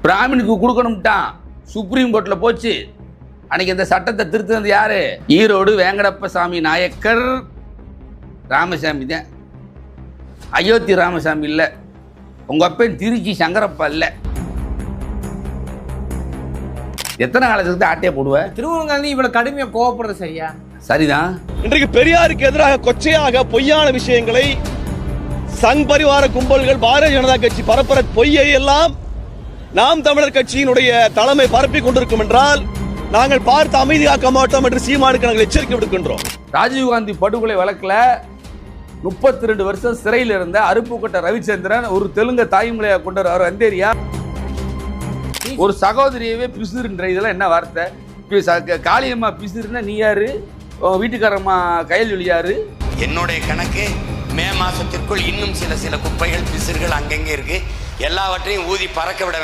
பிராமணுக்கு கொடுக்கணும்ட்டான். Supreme கோர்ட்ல போச்சு. அன்னைக்கு இந்த சட்டத்தை திருத்தது யாரு? ஈரோடு வேங்கடப்பசாமி நாயக்கர் ராமசாமி தான். அயோத்தி ராமசாமி இல்லை. உங்க அப்பன் திருச்சி சங்கரப்பா இல்லை. எத்தனை காலத்துக்கு ஆட்டையை போடுவேன்? திருவண்ணாமலை இவ்வளவு கடுமையா கோவப்படுறது சரியா? சரிதான். இன்றைக்கு பெரியாருக்கு எதிராக கொச்சையாக பொய்யான விஷயங்களை சங் பரிவார கும்பல்கள் பாரதிய ஜனதா கட்சி பரப்புற பொய்யை எல்லாம் நாம் தமிழர் கட்சியினுடைய தலைமை பரப்பிக் கொண்டிருக்கும் என்றால் நாங்கள் பார்த்து அமைதி காக்க மாட்டோம் என்று சீமானுக்கு நாங்கள் எச்சரிக்கை விடுக்கின்றோம். ராஜீவ்காந்தி படுகொலை வழக்குல 32 வருஷம் சிறையில் இருந்த அருப்புக்கோட்டை ரவிச்சந்திரன் ஒரு தெலுங்கு தாய்மொழியா கொண்டார். அவர் அந்தேரியா. ஒரு சகோதரியவே பிசுறுன்ற இதெல்லாம் என்ன வார்த்தை? காளியம்மா பிசுறுன்னா நீ யாரு? வீட்டுக்காரம்மா கையல் யாரு? என்னுடைய கணக்கு மே மாசத்திற்குள் இன்னும் சில குப்பைகள் பிசுறுகள் அங்கங்கே இருக்கு. எல்லாவற்றையும் ஊதி பறக்க விட